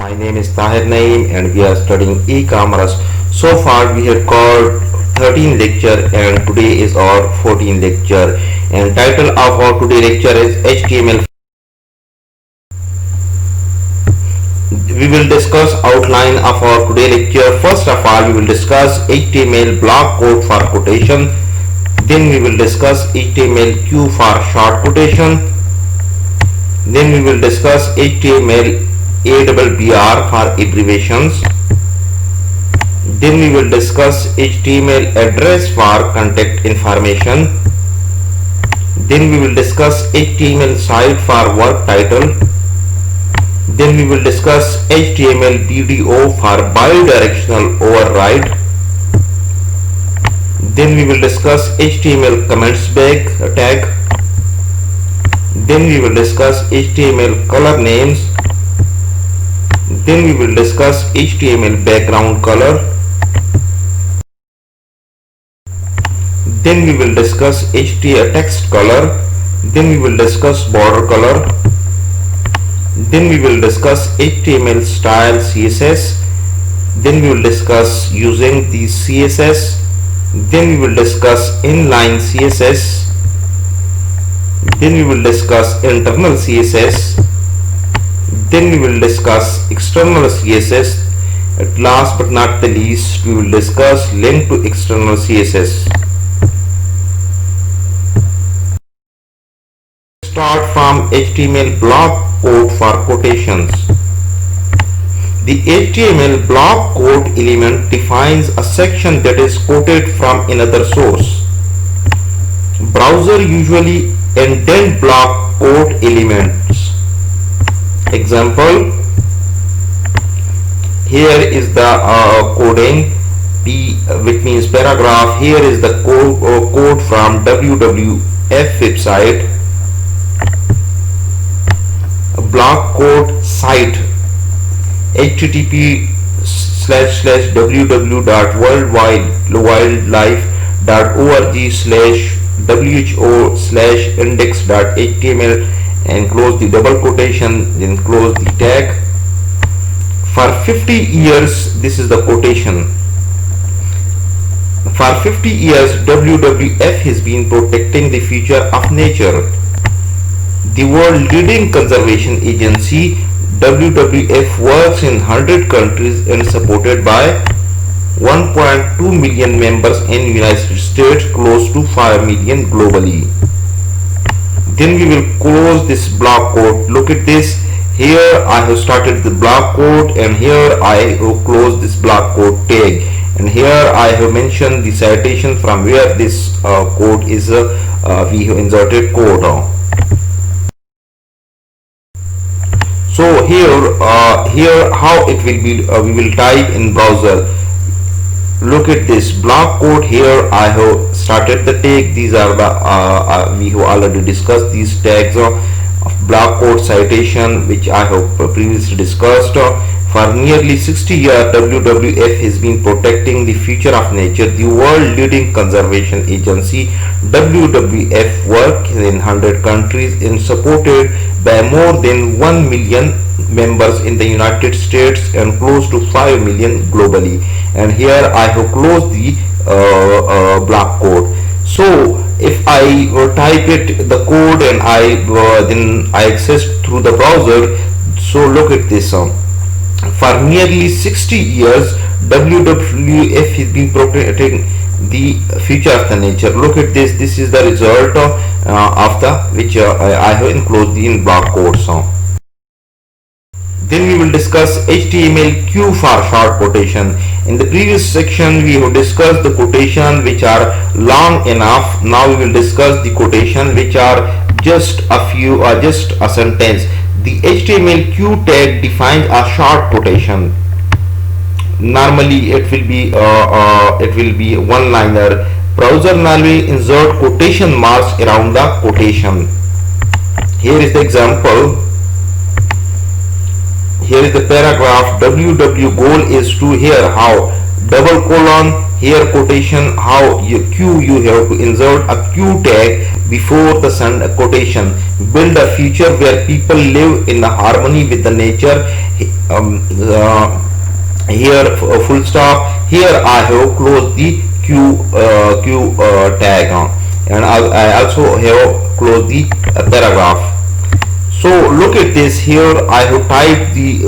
My name is Tahir Naeem and we are studying e-commerce. So far we have covered 13 lecture and today is our 14th lecture, and title of our today lecture is HTML. We will discuss outline of our today lecture. First of all, we will discuss HTML block code for quotation. Then we will discuss HTML-Q for short quotation. Then we will discuss HTML ABBR for abbreviations. Then we will discuss HTML address for contact information. Then we will discuss HTML site for work title. Then we will discuss HTML BDO for bidirectional override. Then we will discuss HTML comments tag. Then we will discuss HTML color names. Then we will discuss HTML background color. Then we will discuss HTML text color. Then we will discuss border color. Then we will discuss HTML style CSS. Then we will discuss using the CSS. Then we will discuss inline CSS. Then we will discuss internal CSS. Then we will discuss external CSS. At last but not the least, we will discuss link to external CSS. Start from HTML block code for quotations. The HTML block code element defines a section that is quoted from another source. Browser usually indent block code elements. Example, here is the coding P, which means paragraph. Here is the code from WWF website. Block code site http://www.worldwide.org/who/index.html and close the double quotation, then close the tag. For 50 years, this is the quotation. For 50 years, WWF has been protecting the future of nature. The world leading conservation agency, WWF, works in 100 countries and supported by 1.2 million members in United States, close to 5 million globally. Then we will close this block code. Look at this. Here I have started the block code and here I have closed this block code tag, and here I have mentioned the citation from where this code is we have inserted code on. So here how it will be, we will type in browser. Look at this block code. Here I have started the tag. These are the we have already discussed these tags of block code citation, which I have previously discussed. For nearly 60 years, WWF has been protecting the future of nature. The world leading conservation agency, WWF, works in 100 countries and supported by more than 1 million members in the United States and close to 5 million globally. And here I have closed the block code. So if I type it the code and then I access through the browser, so look at this. For nearly 60 years, WWF has been protecting the future of the nature. Look at this. This is the result of the which I have enclosed in block code. Then we will discuss HTML-Q for short quotation. In the previous section, we have discussed the quotation which are long enough. Now we will discuss the quotation which are just a few or just a sentence. The HTML-Q tag defines a short quotation. Normally it will be one-liner. Browser normally insert quotation marks around the quotation. Here is the example. Here is the paragraph. WW goal is to hear how double colon here quotation, how you have to insert a Q tag before the quotation. Build a future where people live in the harmony with the nature. Here full stop. Here I have closed the Q tag, and I also have closed the paragraph. So look at this. Here I have typed the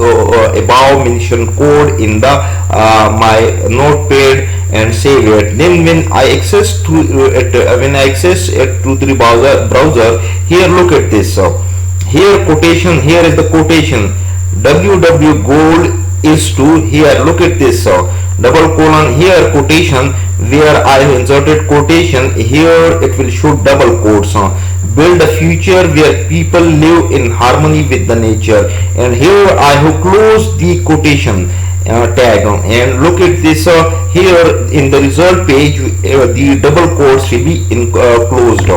above mentioned code in the my notepad and save it. Then when I access to it, through the browser, here look at this. Here quotation. Here is the quotation. WW gold is to. Here look at this. Double colon. Here quotation. Where I have inserted quotation, here it will show double quotes. Build a future where people live in harmony with the nature, and here I have closed the quotation tag, and look at this. Here in the result page, the double quotes will be closed.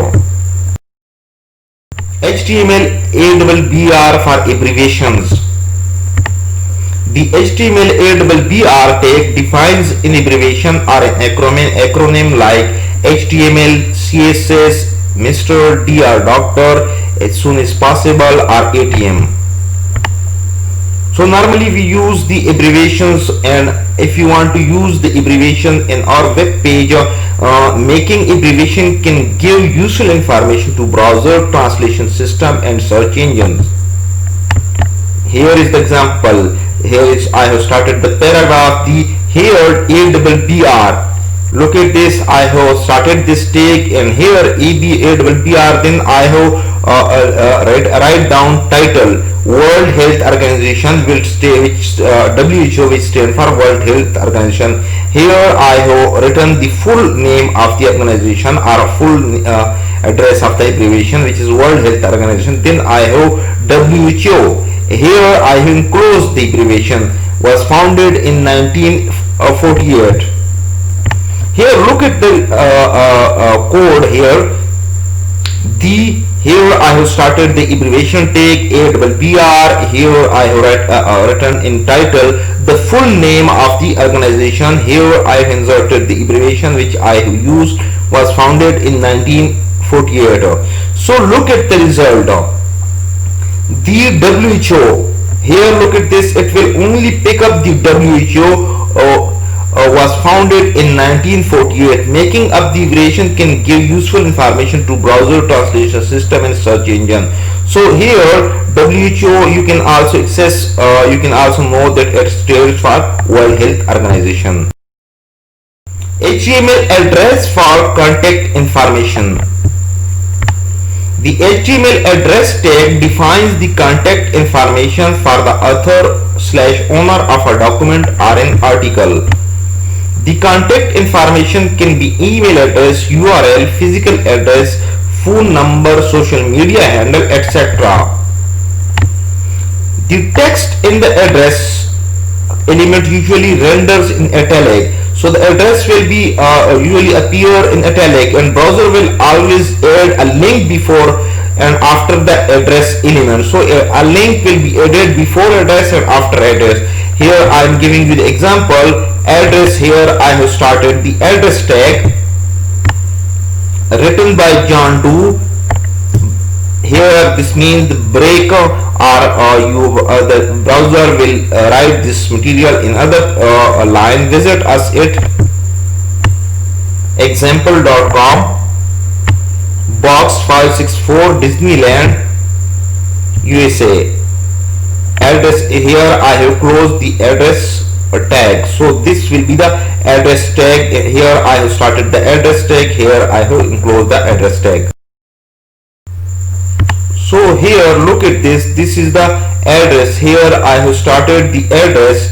HTML AWBR for abbreviations. The HTML AWBR tag defines an abbreviation or an acronym like HTML, CSS, Mr. Dr. Doctor, as soon as possible, or ATM. So normally we use the abbreviations, and if you want to use the abbreviation in our web page, making abbreviation can give useful information to browser, translation system, and search engines. Here is the example. Here is I have started the paragraph. The here AWBR. Look at this. I have started this tag, and here AWBR. Then I have write down title. World Health Organization will stay, which WHO, which stand for World Health Organization. Here I have written the full name of the organization, or full address of the abbreviation, which is World Health Organization. Then I have WHO. Here I have enclosed the abbreviation. Was founded in 1948. Here look at the code here. Here I have started the abbreviation tag AWBR. Here I have written in title the full name of the organization. Here I have inserted the abbreviation which I have used. Was founded in 1948. So look at the result. The WHO. Here look at this. It will only pick up the WHO. Was founded in 1948. Making up the abbreviation can give useful information to browser, translation system, and search engine. So here WHO you can also access. You can also know that it stands for World Health Organization. HTML address for contact information. The HTML address tag defines the contact information for the author/owner of a document or an article. The contact information can be email address, URL, physical address, phone number, social media handle, etc. The text in the address element usually renders in italic. So the address will be usually appear in italic, and browser will always add a link before and after the address element. So a link will be added before address and after address. Here I am giving you the example. Address. Here I have started the address tag written by John Doe. Here this means the break, or the browser will write this material in other line. Visit us at example.com, box 564, Disneyland, USA. Address. Here I have closed the address tag. So this will be the address tag. Here I have started the address tag. Here I have enclosed the address tag. So here look at this. This is the address. Here I have started the address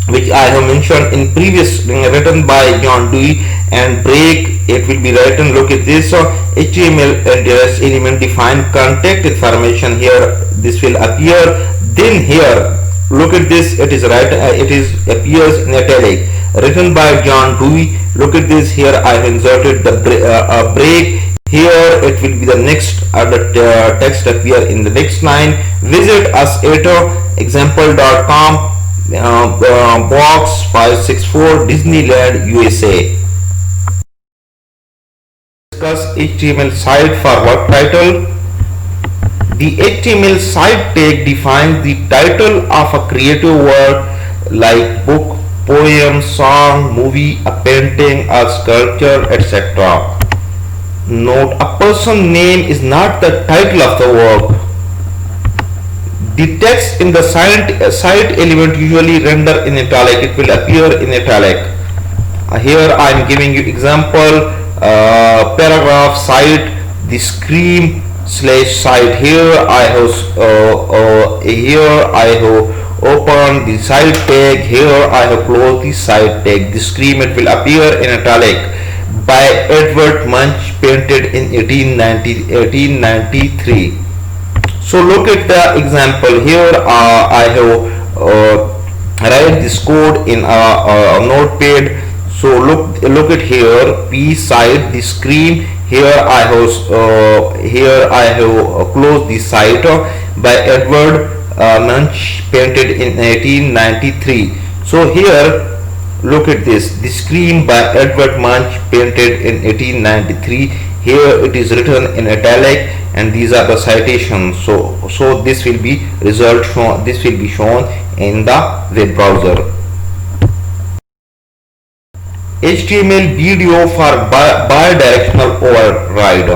which I have mentioned in previous, written by John Dewey, and break. It will be written. Look at this. So HTML address element define contact information. Here this will appear. Then here look at this. It is right. It is appears in italic. Written by John Dewey. Look at this. Here I have inserted the break. Here it will be the next the text appear in the next line. Visit us at example.com, Box 564 Disneyland USA. Discuss HTML site for work title. The HTML site tag defines the title of a creative work like book, poem, song, movie, a painting, a sculpture, etc. Note: a person name is not the title of the work. The text in the site element usually render in italic. It will appear in italic. Here I am giving you example. Paragraph site, the scream slash site. Here I have opened the site tag. Here I have closed the site tag. The scream, it will appear in italic. By Edvard Munch, painted in 1893. So look at the example. Here I have write this code in a notepad. So look at here, P site, the screen. Here I have closed the site by Edvard Munch, painted in 1893. So here look at this, the screen by Edvard Munch, painted in 1893. Here it is written in italic, and these are the citations. So this will be result shown. This will be shown in the web browser. HTML video for bidirectional override.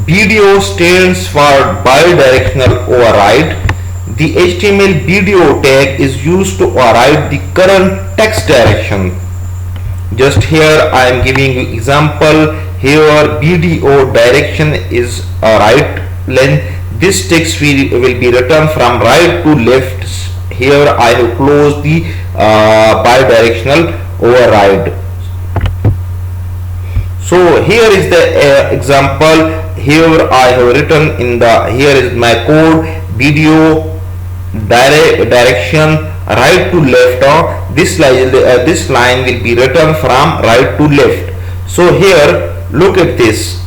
BDO stands for bidirectional override. The HTML BDO tag is used to override the current text direction. Just here I am giving you example. Here BDO direction is a right length. This text will be written from right to left. Here I have closed the bidirectional override. So here is the example. Here I have written in the, here is my code, BDO direction right to left. This line will be written from right to left. So here look at this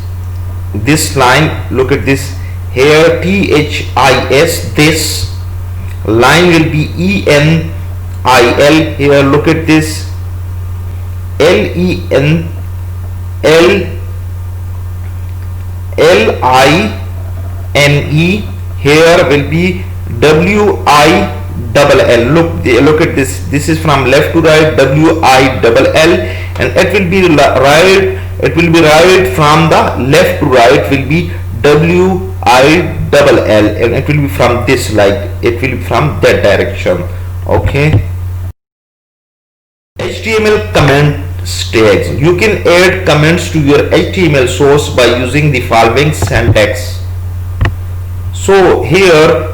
line, look at this here, THIS, this line will be ENIL. Here look at this, LENLINE. Here will be WILL. Look at this. This is from left to right, WILL, and it will be right. It will be right from the left to right will be WILL, and it will be from this, like it will be from that direction. Okay. HTML comment tags. You can add comments to your HTML source by using the following syntax. So here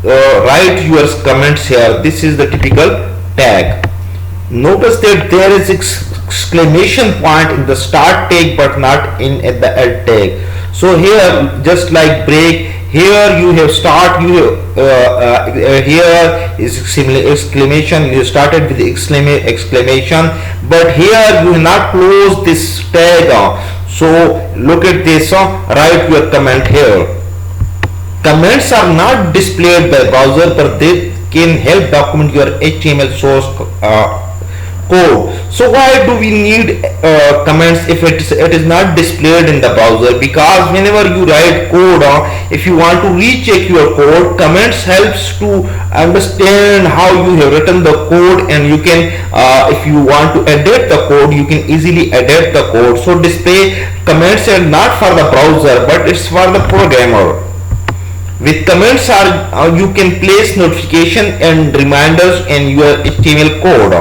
write your comments here. This is the typical tag. Notice that there is exclamation point in the start tag but not in at the end tag. So here, just like break, here you have start, you here is exclamation, you started with exclamation, but here you have not close this tag. So look at this, write your comment here. Comments are not displayed by browser, but they can help document your HTML source code. So why do we need comments if it is not displayed in the browser? Because whenever you write code, if you want to recheck your code, comments helps to understand how you have written the code, and you can if you want to edit the code, you can easily edit the code. So display comments are not for the browser, but it's for the programmer. With comments you can place notification and reminders in your HTML code.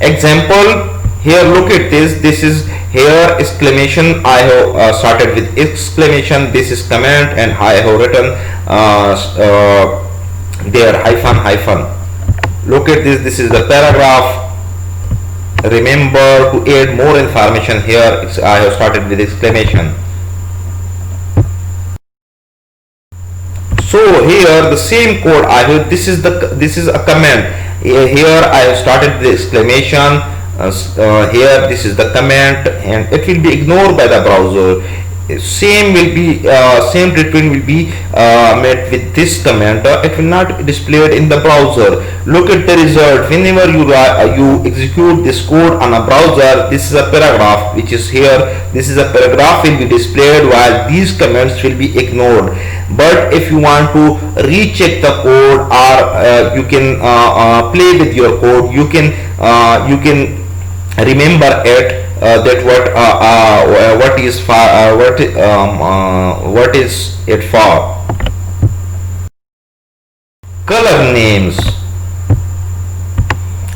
Example, here look at this. This is here exclamation. I have started with exclamation. This is comment, and I have written there hyphen. Look at this. This is the paragraph. Remember to add more information here. I have started with exclamation. So here the same code I have. This is a comment. Here I have started the exclamation. Here this is the comment, and it will be ignored by the browser. same treatment will be met with this command. It will not be displayed in the browser. Look at the result. Whenever you execute this code on a browser, this is a paragraph which is here. This is a paragraph will be displayed while these commands will be ignored. But if you want to recheck the code, or you can play with your code, you can remember it, that what is it for. Color names.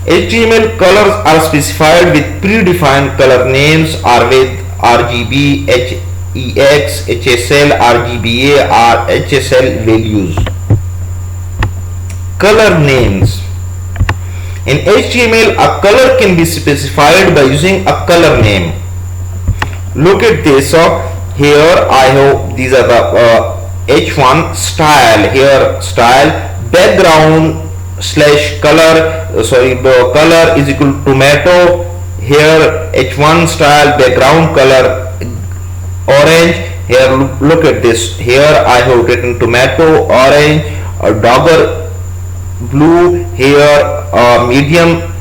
HTML colors are specified with predefined color names or with RGB, HEX, HSL, RGBA or HSL values. Color names. In HTML, a color can be specified by using a color name. Look at this. Here I have, these are the H1 style. Here style background slash color, color is equal to tomato. Here H1 style background color orange. Here look at this. Here I have written tomato orange, dogger blue, here medium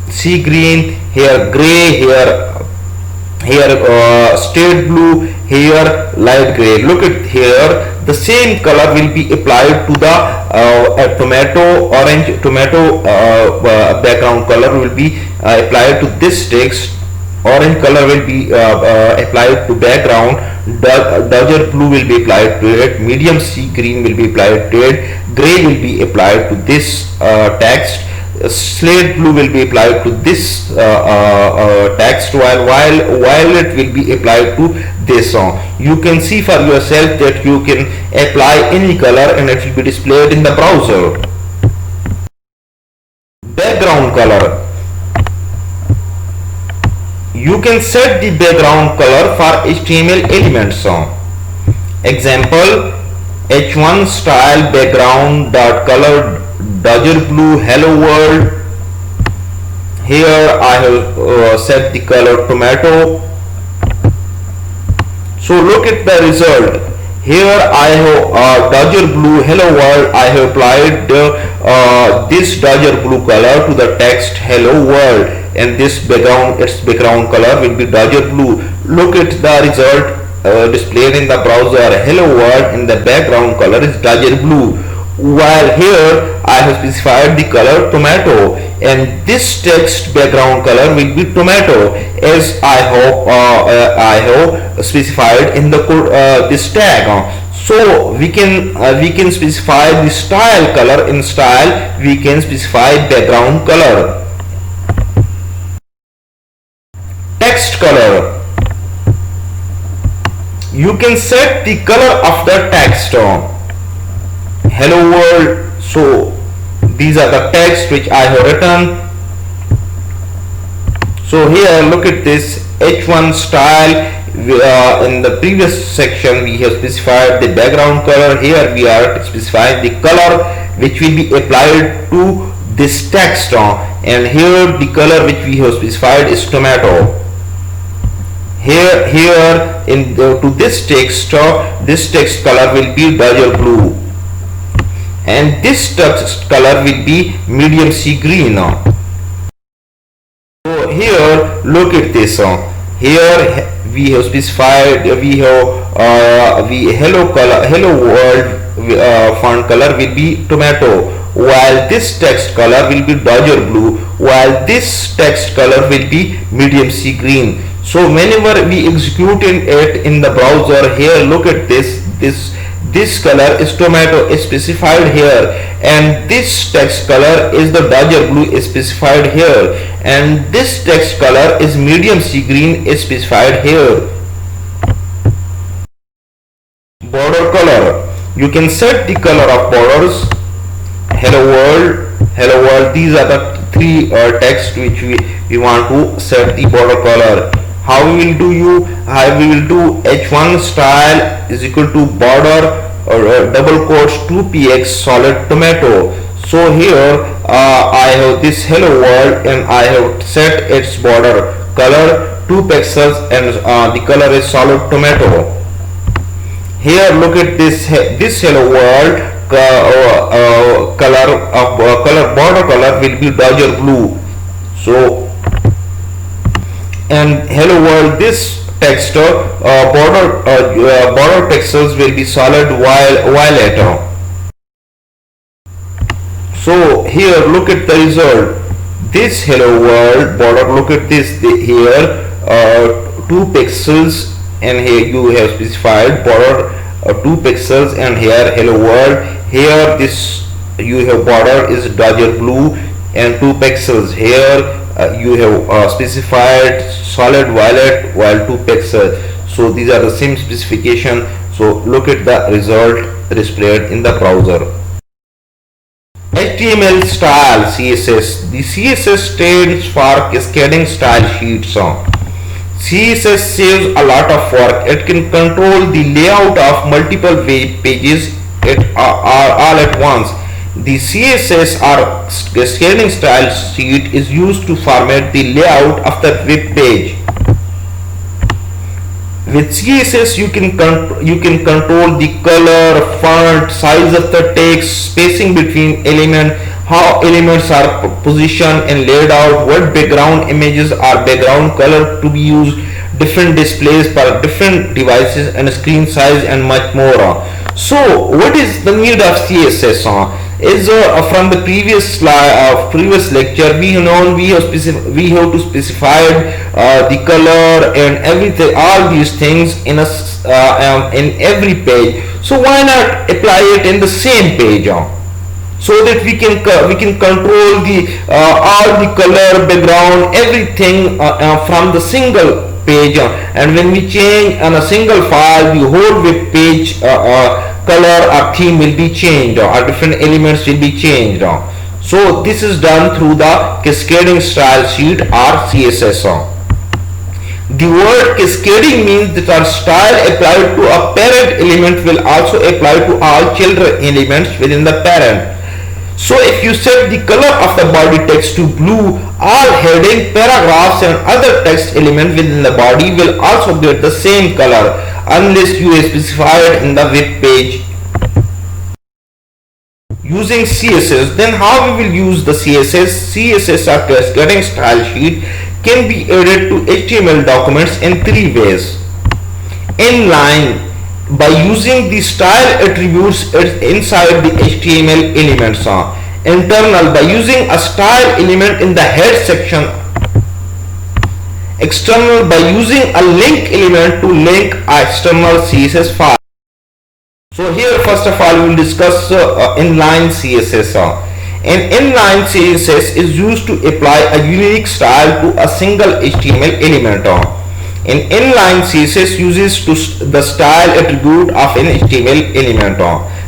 sea green, here gray, here straight blue, here light gray. Look at here, the same color will be applied to the tomato background color will be applied to this text. Orange color will be applied to background. Dodger blue will be applied to it. Medium sea green will be applied to it. Gray will be applied to this text. Slate blue will be applied to this text, while violet will be applied to this song. You can see for yourself that you can apply any color and it will be displayed in the browser. Background color. You can set the background color for HTML elements. Example, H1 style background dot color Dodger blue hello world. Here I have set the color tomato. So look at the result. Here I have Dodger blue hello world. I have applied this Dodger blue color to the text hello world, and this background, its background color will be Dodger blue. Look at the result displayed in the browser. Hello world, and the background color is Dodger blue, while here I have specified the color tomato, and this text background color will be tomato, as I have specified in the this tag. So we can specify the style color. In style we can specify background color. Text color. You can set the color of the text. Hello world. So these are the text which I have written. So here look at this H1 style. In the previous section we have specified the background color. Here we are specifying the color which will be applied to this text, and here the color which we have specified is tomato. Here to this text color will be Dodger blue, and this text color will be medium sea green. So here look at this. Here we have specified hello world font color will be tomato, while this text color will be Dodger blue, while this text color will be medium sea green. So whenever we execute it in the browser, here look at this color is tomato is specified here, and this text color is the Dodger blue is specified here, and this text color is medium sea green is specified here. Border color. You can set the color of borders. Hello world. These are the three text which we want to set the border color. How we will do H1 style is equal to border or double quotes 2px solid tomato. So here I have this hello world, and I have set its border color 2 pixels, and the color is solid tomato. Here look at this hello world color border color will be Dodger blue. So and hello world this text border pixels will be solid violet. So here look at the result. This hello world border, look at this here, 2 pixels, and here you have specified border 2 pixels, and here hello world. Here this you have border is Dodger blue and 2 pixels. Here you have specified solid violet while 2 pixels. So these are the same specification. So look at the result displayed in the browser. HTML style CSS. The CSS stands for Cascading Style Sheets. CSS saves a lot of work. It can control the layout of multiple web pages all at once. The CSS or Cascading Style Sheet is used to format the layout of the web page. With CSS you can control the color, font, size of the text, spacing between elements, how elements are positioned and laid out, what background images or background color to be used, different displays for different devices and screen size, and much more. So what is the need of CSS? Is from the previous slide previous lecture we have to specify the color and everything, all these things in in every page. So why not apply it in the same page, so that we can control the all the color, background, everything from the single page, and when we change on a single file the whole web page color or theme will be changed, or different elements will be changed. So this is done through the Cascading Style Sheet or CSS. The word cascading means that our style applied to a parent element will also apply to all children elements within the parent. So if you set the color of the body text to blue, all heading, paragraphs and other text elements within the body will also get the same color unless you specify it in the web page using CSS. Then how we will use the CSS? CSS or Cascading Style Sheet can be added to HTML documents in 3 ways. Inline, by using the style attributes inside the HTML elements. Internal, by using a style element in the head section. External, by using a link element to link a external CSS file. So here first of all we will discuss inline CSS. An inline CSS is used to apply a unique style to a single HTML element. An inline CSS uses the style attribute of an HTML element.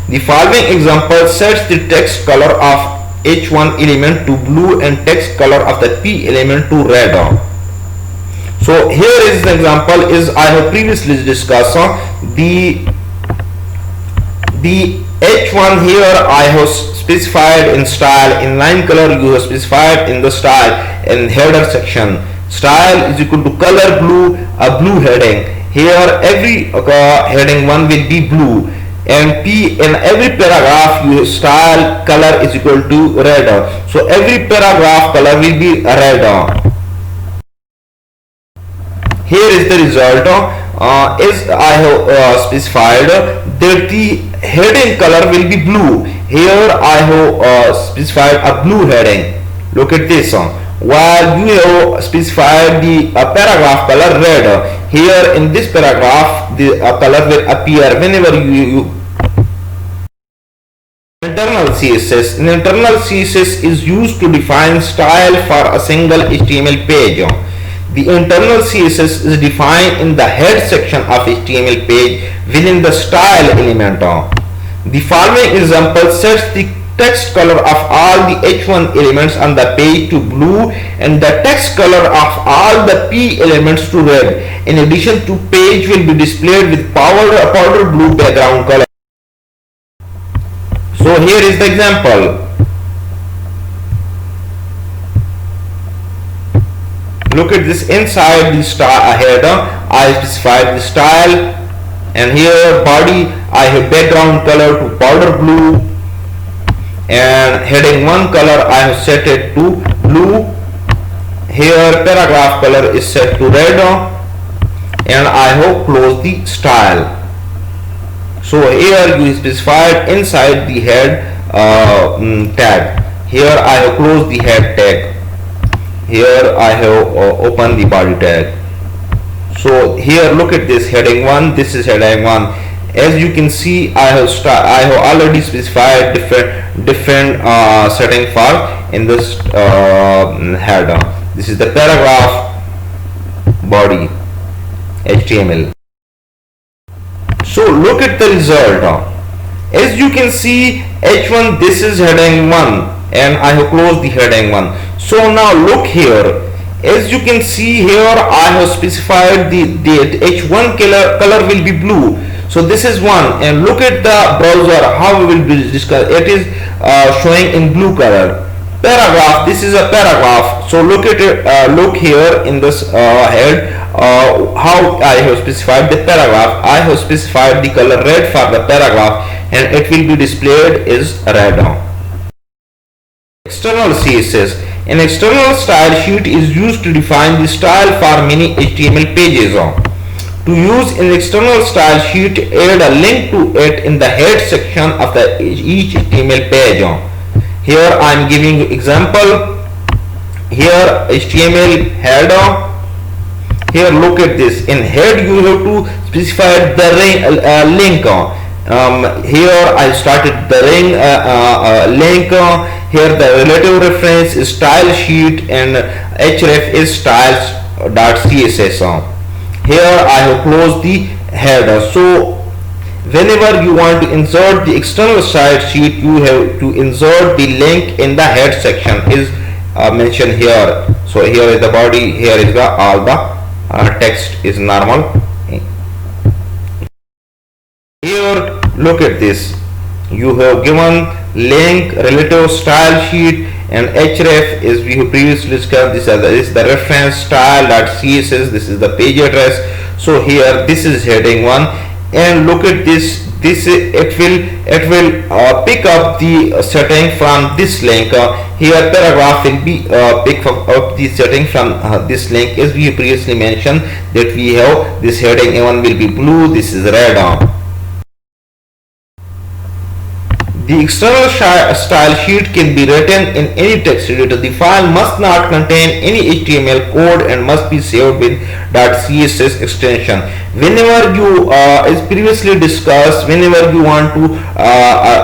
The following example sets the text color of H1 element to blue and text color of the P element to red. So here is the example is I have previously discussed. The H1 here I have specified in style, inline color you have specified in the style in header section. Style is equal to color blue, a blue heading. Here every heading 1 will be blue, and P in every paragraph you style color is equal to red. So every paragraph color will be red. Here is the result. Is I have specified that the heading color will be blue. Here I have specified a blue heading. Look at this. While you have specified the paragraph color red, here in this paragraph the color will appear whenever you internal CSS. An internal CSS is used to define style for a single HTML page. The internal CSS is defined in the head section of HTML page within the style element. The following example sets the text color of all the H1 elements on the page to blue and the text color of all the P elements to red. In addition to page will be displayed with powder blue background color. So here is the example. Look at this. Inside the header I specified the style And here body, I have background color to powder blue, and heading 1 color I have set it to blue. Here paragraph color is set to red, and I have closed the style. So here you specified inside the head tag. Here I have closed the head tag. Here I have opened the body tag. So here look at this heading 1. This is heading 1. As you can see, I have already specified different setting for in this header. This is the paragraph body HTML. So look at the result. As you can see, H1, this is heading 1, and I have closed the heading 1. So now look here. As you can see here, I have specified the H1 color will be blue. So this is one, and look at the browser how we will be discussed. It is showing in blue color. Paragraph, this is a paragraph. So look at it, look here in this head how I have specified the paragraph. I have specified the color red for the paragraph, and it will be displayed is red. External CSS. An external style sheet is used to define the style for many HTML pages. To use an external style sheet, add a link to it in the head section of each HTML page. Here I am giving you example. Here HTML header. Here look at this. In head you have to specify the link. Here I started the link. Here the relative reference is style sheet, and href is styles.css. Here I have closed the header. So whenever you want to insert the external style sheet, you have to insert the link in the head section is mentioned here. So here is the body, here is the all the text is normal. Here look at this. You have given link, relative style sheet, and href is we have previously discussed. This is the reference style.css. This is the page address. So here this is heading 1, and look at this. It will pick up the setting from this link. Here paragraph will be pick up the setting from this link, as we previously mentioned that we have this heading 1 will be blue. This is red. The external style sheet can be written in any text editor. The file must not contain any HTML code and must be saved with .css extension. Whenever you, as previously discussed, whenever you want to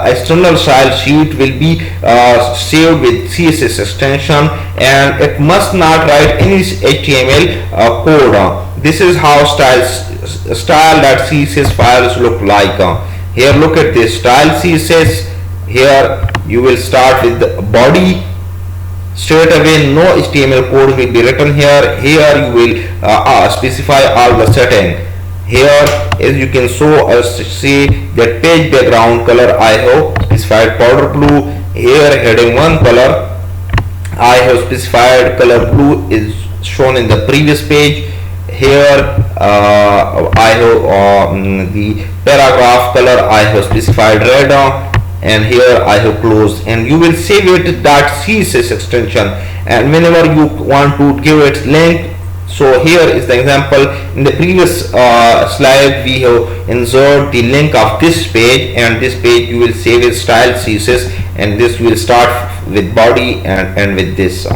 external style sheet will be saved with CSS extension, and it must not write any HTML code. This is how style.css files look like. Here look at this style CSS. Here you will start with the body. Straight away no HTML code will be written here. Here you will specify all the setting. Here as you can see that page background color I have specified powder blue. Here heading 1 color I have specified color blue is shown in the previous page. Here I have the paragraph color I have specified red, and here I have closed, and you will save it .css extension, and whenever you want to give it link. So here is the example. In the previous slide we have insert the link of this page, and this page you will save it style CSS, and this will start with body and end with this.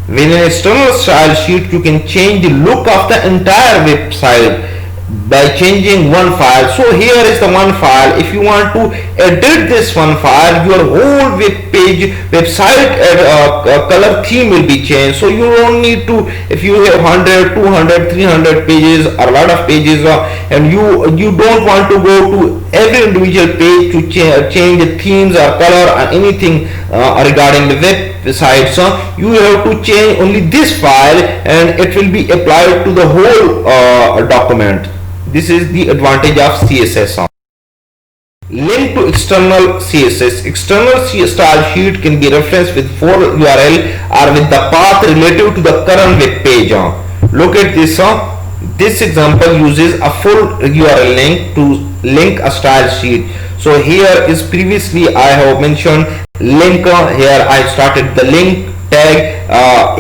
With an external style sheet, you can change the look of the entire website by changing one file. So here is the one file. If you want to edit this one file, your whole website color theme will be changed. So you don't need to, if you have 100, 200, 300 pages, a lot of pages, and you don't want to go to every individual page to change the themes or color or anything regarding the website. So you have to change only this file, and it will be applied to the whole document. This is the advantage of CSS. Link to external CSS. External style sheet can be referenced with 4 URL or with the path relative to the current web page. Look at this. This example uses a full URL link to link a style sheet. So here is previously I have mentioned link. Here I started the link tag.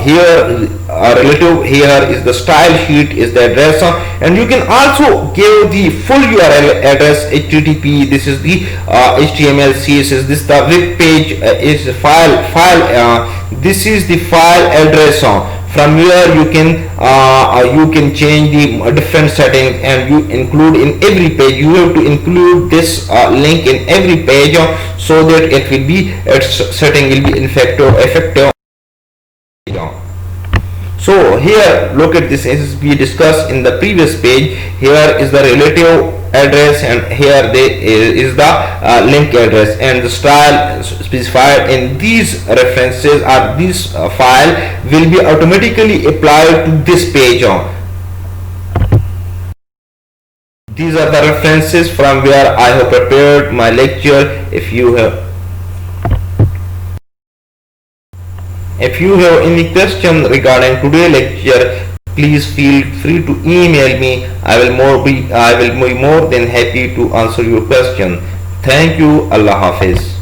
Here relative, here is the style sheet, is the address, and you can also give the full URL address, http, this is the HTML, CSS, this is the web page, is file, this is the file address. From here you can change the different settings, and you include in every page, you have to include this link in every page, so that it will be, its setting will be effective. So here look at this, as we discussed in the previous page. Here is the relative address, and here is the link address, and the style specified in these references or this file will be automatically applied to this page. These are the references from where I have prepared my lecture. If you have any question regarding today's lecture, please feel free to email me. I will be more than happy to answer your question. Thank you. Allah Hafiz.